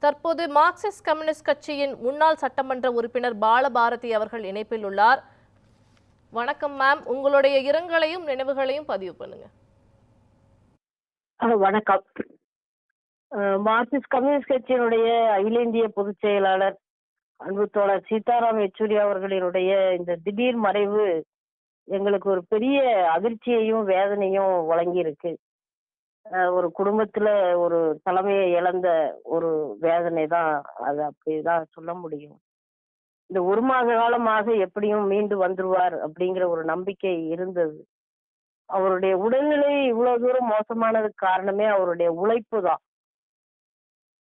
தற்போது Marxist communist கட்சியின் முன்னாள் சட்டமன்ற உறுப்பினர் பாலபாரதி அவர்கள் இணைப்பில் உள்ளார். வணக்கம் மேம், உங்களுடைய இரங்கலையும் நினைவுகளையும் பதிவு பண்ணுங்க. வணக்கம். மார்க்சிஸ்ட் கம்யூனிஸ்ட் கட்சியினுடைய அகில இந்திய பொதுச் செயலாளர் அன்பு தோழர் சீதாராம் யெச்சூரி அவர்களினுடைய இந்த திடீர் மறைவு எங்களுக்கு ஒரு பெரிய அதிர்ச்சியையும் வேதனையும் வழங்கி இருக்கு. ஒரு குடும்பத்துல ஒரு தலைமையை இழந்த ஒரு வேதனை தான், அது அப்படிதான் சொல்ல முடியும். இந்த ஒரு மாத காலமாக எப்படியும் மீண்டு வந்துருவார் அப்படிங்கிற ஒரு நம்பிக்கை இருந்தது. அவருடைய உடல்நிலை இவ்வளவு தூரம் மோசமானதுக்கு காரணமே அவருடைய உழைப்பு தான்.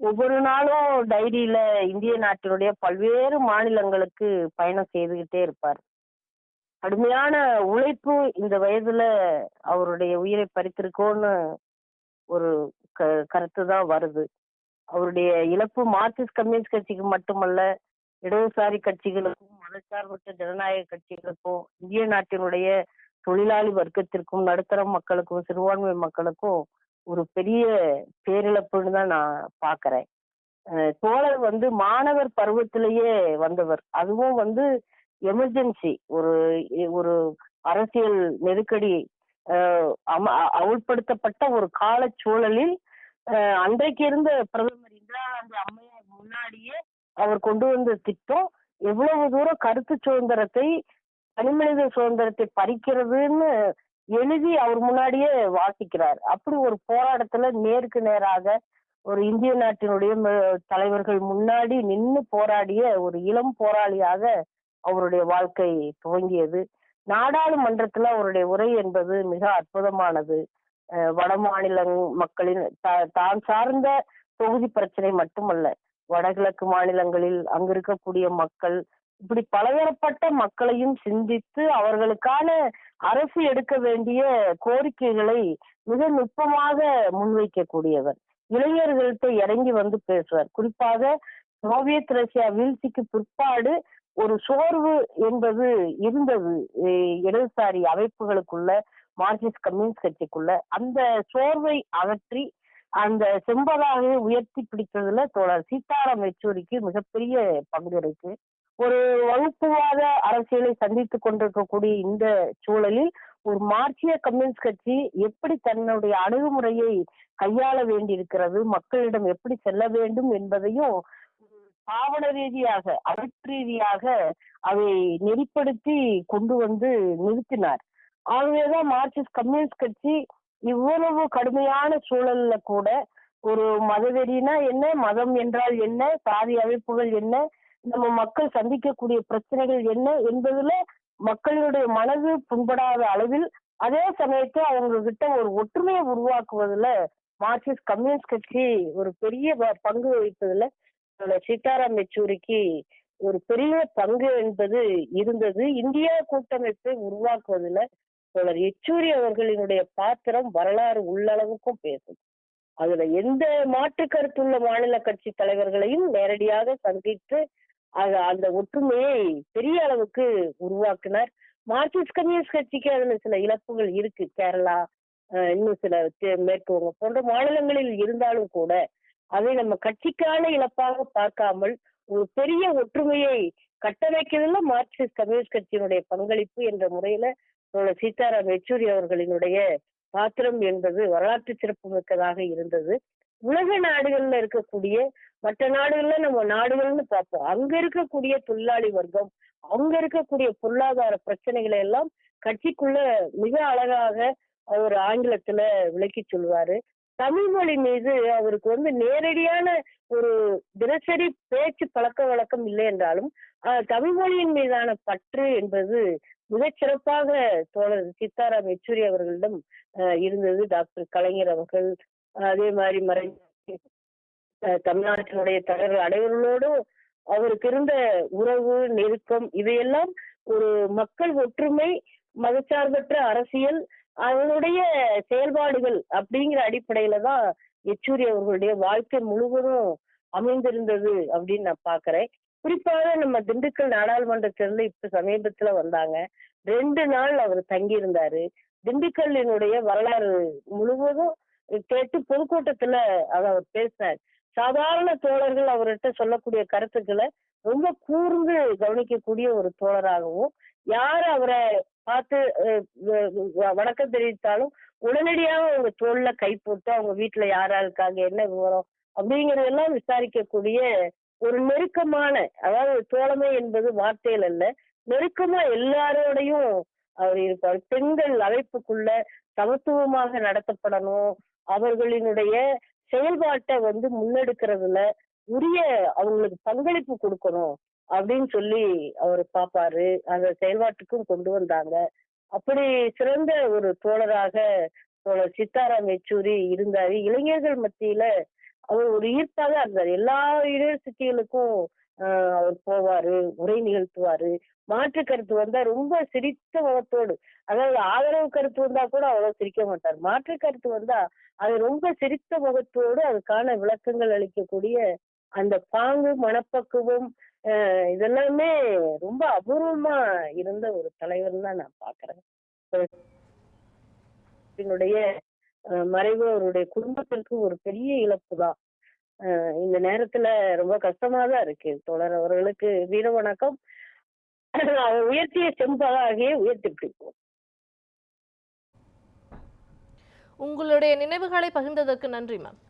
ஒவ்வொரு நாளும் டைரியில இந்திய நாட்டினுடைய பல்வேறு மாநிலங்களுக்கு பயணம் செய்துகிட்டே இருப்பார். கடுமையான உழைப்பு இந்த வயதுல அவருடைய உயிரை பறித்திருக்கோன்னு ஒரு கருத்து தான் வருது. அவருடைய இழப்பு மார்க்சிஸ்ட் கம்யூனிஸ்ட் கட்சிக்கு மட்டுமல்ல, இடதுசாரி கட்சிகளுக்கும் மதச்சார்பற்ற ஜனநாயக கட்சிகளுக்கும் இந்திய நாட்டினுடைய தொழிலாளி வர்க்கத்திற்கும் நடுத்தர மக்களுக்கும் சிறுபான்மை மக்களுக்கும் ஒரு பெரிய பேரிழப்புன்னு தான் நான் பாக்குறேன். தோழர் மாணவர் பருவத்திலேயே வந்தவர். அதுவும் எமர்ஜென்சி, ஒரு ஒரு அரசியல் நெருக்கடி அமுல்படுத்தப்பட்ட ஒரு கால சூழலில் அன்றைக்கு இருந்த பிரதமர் இந்திரா காந்தி அம்மையார் முன்னாடியே அவர் கொண்டு வந்த திட்டம் எவ்வளவு தூரம் கருத்து சுதந்திரத்தை, தனிமனித சுதந்திரத்தை பறிக்கிறதுன்னு எழுதி அவர் முன்னாடியே வாசிக்கிறார். அப்படி ஒரு போராட்டத்துல நேருக்கு நேராக ஒரு இந்திய நாட்டினுடைய தலைவர்கள் முன்னாடி நின்று போராடிய ஒரு இளம் போராளியாக அவருடைய வாழ்க்கை துவங்கியது. நாடாளுமன்றத்துல அவருடைய உரை என்பது மிக அற்புதமானது. வட மாநில மக்களின் தான் சார்ந்த தொகுதி பிரச்சனை மட்டுமல்ல, வடகிழக்கு மாநிலங்களில் அங்க இருக்கக்கூடிய மக்கள், இப்படி பலதரப்பட்ட மக்களையும் சிந்தித்து அவர்களுக்கான அரசு எடுக்க வேண்டிய கோரிக்கைகளை மிக நுட்பமாக முன்வைக்கக்கூடியவர். இளைஞர்கள்ட்ட இறங்கி பேசுவார். குறிப்பாக சோவியத் ரஷ்யா வீழ்ச்சிக்கு பிற்பாடு ஒரு சோர்வு என்பது இருந்தது இடதுசாரி அமைப்புகளுக்குள்ள, மார்க்சிஸ்ட் கம்யூனிஸ்ட் கட்சிக்குள்ள. அந்த சோர்வை அகற்றி அந்த செம்பதாகவே உயர்த்தி பிடித்ததுல தோழர் சீதாராம் யெச்சூரிக்கு மிகப்பெரிய பங்கு இருக்கு. ஒரு வகுப்புவாத அரசியலை சந்தித்து கொண்டிருக்கக்கூடிய இந்த சூழலில் ஒரு மார்க்சிய கம்யூனிஸ்ட் கட்சி எப்படி தன்னுடைய அணுகுமுறையை கையாள வேண்டியிருக்கிறது, மக்களிடம் எப்படி செல்ல வேண்டும் என்பதையும் ஆவண ரீதியாக, அமைப்பு ரீதியாக அதை நெறிப்படுத்தி கொண்டு நிறுத்தினார். ஆகவேதான் மார்க்சிஸ்ட் கம்யூனிஸ்ட் கட்சி இவ்வளவு கடுமையான சூழல்ல கூட ஒரு மதவெறினா என்ன, மதம் என்றால் என்ன, சாதி அமைப்புகள் என்ன, நம்ம மக்கள் சந்திக்கக்கூடிய பிரச்சனைகள் என்ன என்பதுல மக்களுடைய மனது புண்படாத அளவில், அதே சமயத்தை அவங்க கிட்ட ஒரு ஒற்றுமையை உருவாக்குவதுல மார்க்சிஸ்ட் கம்யூனிஸ்ட் கட்சி ஒரு பெரிய பங்கு வகிப்பதுல சீதாராம் யெச்சூரிக்கு ஒரு பெரிய பங்கு என்பது இருந்தது. இந்தியா கூட்டமைப்பை உருவாக்குவதில் தோழர் யெச்சூரி அவர்களினுடைய பாத்திரம் வரலாறு உள்ளளவுக்கும் பேசும். அதுல எந்த மாற்று கருத்துள்ள மாநில கட்சி தலைவர்களையும் நேரடியாக சந்தித்து அந்த ஒற்றுமையை பெரிய அளவுக்கு உருவாக்கினார். மார்க்சிஸ்ட் கம்யூனிஸ்ட் கட்சிக்கு அதுல சில இழப்புகள் இருக்கு. கேரளா, இன்னும் சில மேற்கு வங்கம் போன்ற மாநிலங்களில் இருந்தாலும் கூட அதை நம்ம கட்சிக்கான இழப்பாக பார்க்காமல் ஒரு பெரிய ஒற்றுமையை கட்டமைக்கிறதுல மார்க்சிஸ்ட் கம்யூனிஸ்ட் கட்சியினுடைய பங்களிப்பு என்ற முறையில சீதாராம் யெச்சூரி அவர்களினுடைய பாத்திரம் என்பது வரலாற்று சிறப்பு மிக்கதாக இருந்தது. உலக நாடுகள்ல இருக்கக்கூடிய, மற்ற நாடுகள்ல நம்ம நாடுகள்னு பார்ப்போம், அங்க இருக்கக்கூடிய தொழிலாளி வர்க்கம், அங்க இருக்கக்கூடிய பொருளாதார பிரச்சனைகளை எல்லாம் கட்சிக்குள்ள மிக அழகாக அவர் ஆங்கிலத்துல விளக்கி சொல்வாரு. தமிழ் மொழி மீது அவருக்கு நேரடியான ஒரு தினசரி பேச்சு பழக்க வழக்கம் இல்லை என்றாலும் தமிழ் மொழியின் மீதான பற்று என்பது மிகச் சிறப்பாக தோழர் சீதாராம் யெச்சூரி அவர்களிடம் இருந்தது. டாக்டர் கலைஞர் அவர்கள், அதே மாதிரி தமிழ்நாட்டினுடைய தலைவர் அனைவர்களோடும் அவருக்கு இருந்த உறவு, நெருக்கம், இதையெல்லாம் ஒரு மக்கள் ஒற்றுமை, மதச்சார்பற்ற அரசியல், அதனுடைய செயல்பாடுகள் அப்படிங்கிற அடிப்படையில தான் யெச்சூரி அவர்களுடைய வாழ்க்கை முழுவதும் அமைந்திருந்தது அப்படின்னு நான் பாக்குறேன். குறிப்பாக நம்ம திண்டுக்கல் நாடாளுமன்றத்திலிருந்து இப்ப சமீபத்துல வந்தாங்க. 2 நாள் அவர் தங்கி இருந்தாரு. திண்டுக்கல்லினுடைய வரலாறு முழுவதும் கேட்டு பொதுக்கூட்டத்துல அவர் பேசினார். சாதாரண தோழர்கள் அவர்கிட்ட சொல்லக்கூடிய கருத்துக்களை ரொம்ப கூர்ந்து கவனிக்கக்கூடிய ஒரு தோழராகவும், யாரு அவரை பார்த்து வணக்கம் தெரிவித்தாலும் உடனடியாக அவங்க தோள்ல கை போட்டு அவங்க வீட்டுல யாரா இருக்காங்க, என்ன விவரம் அப்படிங்கறதெல்லாம் விசாரிக்கக்கூடிய ஒரு நெருக்கமான, அதாவது தோழமை என்பது வார்த்தைகள் அல்ல, நெருக்கமா எல்லாரோடையும் அவர் இருப்பார். பெண்கள் அமைப்புக்குள்ள சமத்துவமாக நடத்தப்படணும், அவர்களினுடைய செயல்பாட்டை முன்னெடுக்கிறதுல உரிய அவங்களுக்கு பங்களிப்பு கொடுக்கணும் அப்படின்னு சொல்லி அவர் பாப்பாரு. அந்த செயல்பாட்டுக்கும் கொண்டு வந்தாங்க. அப்படி சிறந்த ஒரு தோழராக தோழர் சீதாராம் யெச்சூரி இருந்தாரு. இளைஞர்கள் மத்தியில அவர் ஒரு ஈர்ப்பாக இருந்தார். எல்லா யூனிவர்சிட்டிகளுக்கும் அவர் போவாரு, உரை நிகழ்த்துவாரு. மாற்று கருத்து வந்தா ரொம்ப சிரித்த முகத்தோடு, அதாவது ஆதரவு கருத்து வந்தா கூட அவ்வளவு சிரிக்க மாட்டார். மாற்று கருத்து வந்தா அது ரொம்ப சிரித்த முகத்தோடு அதுக்கான விளக்கங்கள் அளிக்கக்கூடிய அந்த பாங்கு, மனப்பக்குவம், இதெல்லாமே ரொம்ப அபூர்வமா இருந்த ஒரு தலைவர் தான் நான் பாக்குறேன். என்னுடைய மறைவு அவருடைய குடும்பத்திற்கு ஒரு பெரிய இழப்பு தான். இந்த நேரத்துல ரொம்ப கஷ்டமா தான் இருக்கு. தோழர் அவர்களுக்கு வீர வணக்கம். அவர் உயர்த்திய செம்பதாகிய உயர்த்தி பிடிப்போம். உங்களுடைய நினைவுகளை பகிர்ந்ததற்கு நன்றி மேம்.